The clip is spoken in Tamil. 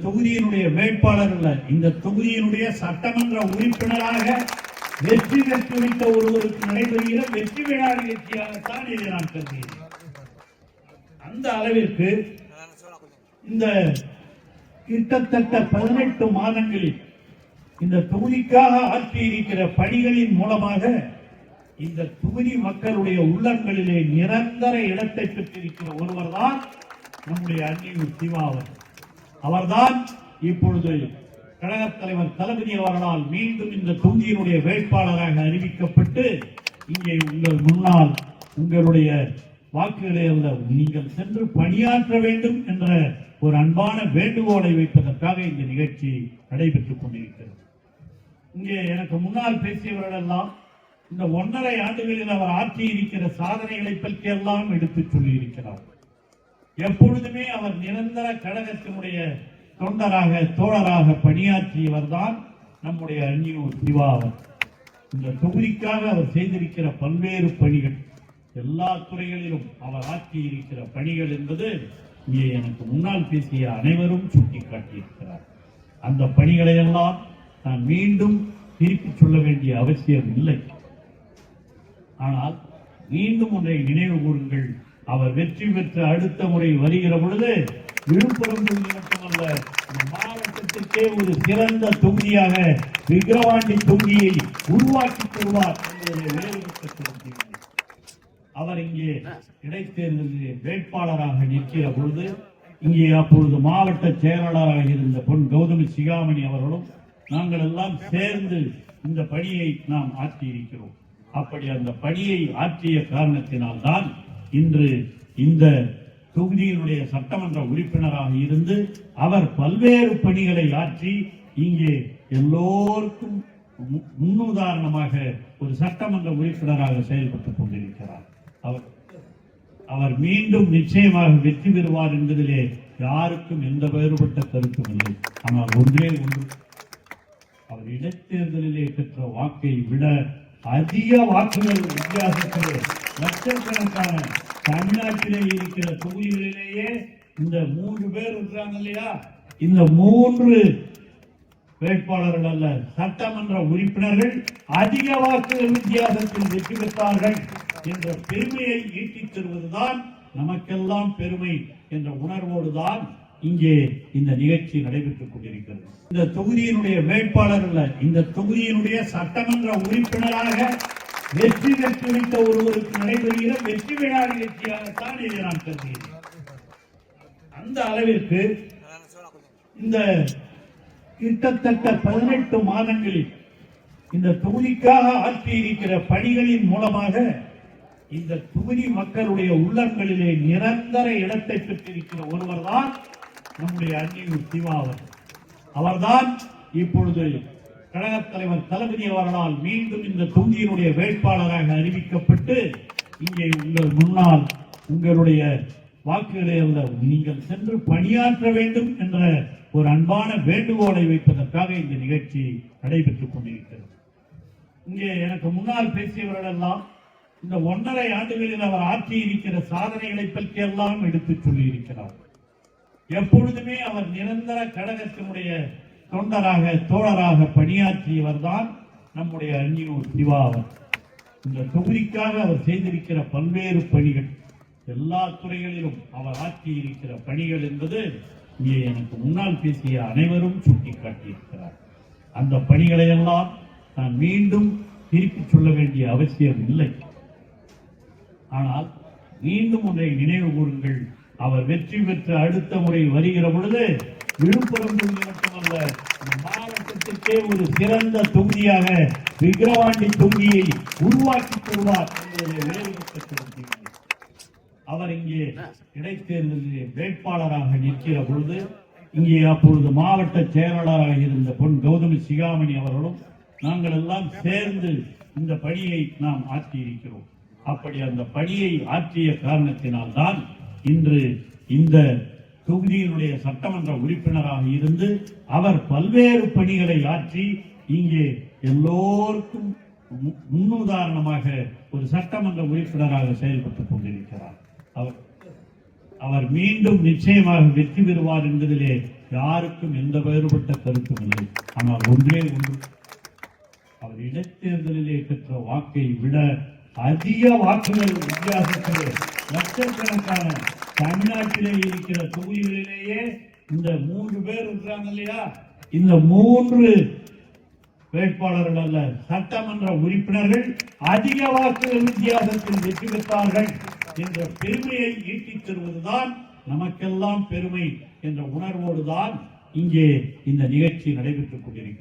தொகுதியினுடைய வேட்பாளர் அல்ல, இந்த தொகுதியினுடைய சட்டமன்ற உறுப்பினராக வெற்றி பெற்றுவிட்ட ஒருவருக்கு நடைபெறுகிற வெற்றி விழா நிகழ்ச்சியாகத்தான் இதை நான் கருதுகிறேன். அந்த அளவிற்கு இந்த கிட்டத்தட்ட 18 மாதங்களில் இந்த தொகுதிக்காக ஆற்றியிருக்கிற பணிகளின் மூலமாக இந்த தொகுதி மக்களுடைய உள்ளங்களிலே நிரந்தர இடத்தை பெற்றிருக்கிற ஒருவர் தான் நம்முடைய அன்னியூர் சிவா அவர்தான் இப்பொழுது கழகத் தலைவர் தளபதி அவர்களால் மீண்டும் இந்த தொகுதியினுடைய வேட்பாளராக அறிவிக்கப்பட்டு இங்கே உங்கள் முன்னால் உங்களுடைய வாக்குகளை அல்ல நீங்கள் சென்று பணியாற்ற வேண்டும் என்ற ஒரு அன்பான வேண்டுகோளை வைப்பதற்காக இந்த நிகழ்ச்சி நடைபெற்றுக் கொண்டிருக்கிறது. இங்கே எனக்கு முன்னால் பேசியவர்கள் எல்லாம் இந்த 1.5 ஆண்டுகளில் அவர் ஆற்றி இருக்கிற சாதனைகளை பற்றி எல்லாம் எடுத்துச் சொல்லி இருக்கிறார். எப்பொழுதுமே அவர் நிரந்தர கழகத்தினுடைய தொண்டராக தோழராக பணியாற்றியவர் தான் நம்முடைய அன்னியூர் சிவா. இந்த தொகுதிக்காக அவர் செய்திருக்கிற பல்வேறு பணிகள், எல்லா துறைகளிலும் அவர் ஆற்றியிருக்கிற பணிகள் என்பது இங்கே எனக்கு முன்னால் பேசிய அனைவரும் சுட்டிக்காட்டியிருக்கிறார். அந்த பணிகளை எல்லாம் நான் மீண்டும் திருப்பி சொல்ல வேண்டிய அவசியம் இல்லை. ஆனால் மீண்டும் ஒன்றை நினைவு கூறுங்கள், அவர் வெற்றி பெற்ற அடுத்த முறை வருகிற பொழுது விழுப்புரம் தொகுதி மட்டுமல்ல, மாவட்டத்திற்கே ஒரு சிறந்த தொகுதியாக விக்கிரவாண்டி தொகுதியை உருவாக்கி தருவார் என்பதை வேறு. அவர் இங்கே இடைத்தேர்தலில் வேட்பாளராக நிற்கிற பொழுது இங்கே அப்பொழுது மாவட்ட செயலாளராக இருந்த பொன் கௌதமி சிகாமணி அவர்களும் நாங்கள் எல்லாம் சேர்ந்து இந்த பணியை நாம் ஆற்றியிருக்கிறோம். அப்படி அந்த பணியை ஆற்றிய காரணத்தினால்தான் இன்று இந்த தொகுதியினுடைய சட்டமன்ற உறுப்பினராக இருந்து அவர் பல்வேறு பணிகளை ஆற்றி இங்கே எல்லோருக்கும் முன்னுதாரணமாக ஒரு சட்டமன்ற உறுப்பினராக செயல்பட்டுக் கொண்டிருக்கிறார். அவர் மீண்டும் நிச்சயமாக வெற்றி பெறுவார் என்பதிலே யாருக்கும் எந்த வேறுபட்ட கருத்தும் இல்லை. ஆனால் ஒன்றே ஒன்று, அவர் இடைத்தேர்தலிலே பெற்ற வாக்கை விட அதிக வாக்குகள் வித்தியாசத்திலே லட்சக்கணக்கான தமிழ்நாட்டிலே இருக்கிற தொகுதிகளிலேயே இந்த 3 பேர் இருக்கிறாங்க இல்லையா, இந்த 3 வேட்பாளர்கள் அல்ல, சட்டமன்ற உறுப்பினர்கள் அதிக வாக்குகள் வித்தியாசத்தில் வெற்றி பெற்றார்கள் என்ற பெருமையை ஈட்டித் தருவதுதான் நமக்கெல்லாம் பெருமை என்ற உணர்வோடுதான் இங்கே இந்த நிகழ்ச்சி நடைபெற்றுக் கொண்டிருக்கிறது. இந்த தொகுதியினுடைய வேட்பாளர் அல்ல, இந்த தொகுதியினுடைய சட்டமன்ற உறுப்பினராக வெற்றி பெற்றுவிட்ட ஒருவருக்கு நடைபெறுகிற வெற்றி விழா நிகழ்ச்சியாகத்தான் இதை நான் கருதுகிறேன். அந்த அளவிற்கு இந்த கிட்டத்தட்ட 18 மாதங்களில் இந்த தொகுதிக்காக ஆற்றியிருக்கிற பணிகளின் மூலமாக இந்த தொகுதி மக்களுடைய உள்ளங்களிலே நிரந்தர இடத்தை பெற்றிருக்கிற ஒருவர் தான் நம்முடைய அன்னியூர் சிவா அவர்தான் இப்பொழுது கழகத் தலைவர் தளபதி அவர்களால் மீண்டும் இந்த தொகுதியினுடைய வேட்பாளராக அறிவிக்கப்பட்டு இங்கே உங்கள் முன்னால் உங்களுடைய வாக்குகளை அல்ல நீங்கள் சென்று பணியாற்ற வேண்டும் என்ற ஒரு அன்பான வேண்டுகோளை வைப்பதற்காக இந்த நிகழ்ச்சி நடைபெற்றுக் கொண்டிருக்கிறது. இங்கே எனக்கு முன்னால் பேசியவர்கள் எல்லாம் இந்த 1.5 ஆண்டுகளில் அவர் ஆற்றி இருக்கிற சாதனைகளை பற்றி எல்லாம் எடுத்துச் சொல்லி இருக்கிறார். எப்பொழுதுமே அவர் நிரந்தர கழகத்தினுடைய தொண்டராக தோழராக பணியாற்றியவர் தான் நம்முடைய அன்னியூர் சிவா. இந்த தொகுதிக்காக அவர் செய்திருக்கிற பல்வேறு பணிகள், எல்லா துறைகளிலும் அவர் ஆற்றியிருக்கிற பணிகள் என்பது இங்கே எனக்கு முன்னால் பேசிய அனைவரும் சுட்டிக்காட்டியிருக்கிறார். அந்த பணிகளை எல்லாம் நான் மீண்டும் திருப்பி சொல்ல வேண்டிய அவசியம் இல்லை. ஆனால் மீண்டும் ஒன்றை நினைவு கூறுங்கள், அவர் வெற்றி பெற்ற அடுத்த முறை வருகிற பொழுது விழுப்புரம் தொகுதி மட்டுமல்ல, மாவட்டத்திற்கே ஒரு சிறந்த தொகுதியாக விக்கிரவாண்டி தொகுதியை உருவாக்கி தருவார் என்பதை வேறு. அவர் இங்கே இடைத்தேர்தலில் வேட்பாளராக நிற்கிற பொழுது இங்கே அப்பொழுது மாவட்ட செயலாளராக இருந்த பொன் கௌதமி சிகாமணி அவர்களும் நாங்கள் எல்லாம் சேர்ந்து இந்த பணியை நாம் ஆற்றியிருக்கிறோம். அப்படி அந்த பணியை ஆற்றிய காரணத்தினால்தான் இன்று இந்த தொகுதியினுடைய சட்டமன்ற உறுப்பினராக இருந்து அவர் பல்வேறு பணிகளை ஆற்றி இங்கே எல்லோருக்கும் முன்னுதாரணமாக ஒரு சட்டமன்ற உறுப்பினராக செயல்பட்டுக் கொண்டிருக்கிறார். அவர் மீண்டும் நிச்சயமாக வெற்றி பெறுவார் என்பதிலே யாருக்கும் எந்த வேறுபட்ட கருத்தும் இல்லை. ஆனால் ஒன்றே ஒன்று, அவர் இடைத்தேர்தலிலே பெற்ற வாக்கை விட அதிக வாக்குகள் வித்தியாசத்திலே லட்சக்கணக்கான தமிழ்நாட்டிலே இருக்கிற தொகுதிகளிலேயே இந்த 3 பேர் இருக்கிறாங்க இல்லையா, இந்த 3 வேட்பாளர்கள் அல்ல, சட்டமன்ற உறுப்பினர்கள் அதிக வாக்குகள் வித்தியாசத்தில் வெற்றி பெற்றார்கள் என்ற பெருமையை ஈட்டித் தருவதுதான் நமக்கெல்லாம் பெருமை என்ற உணர்வோடுதான் இங்கே இந்த நிகழ்ச்சி நடைபெற்றுக் கொண்டிருக்கிறது.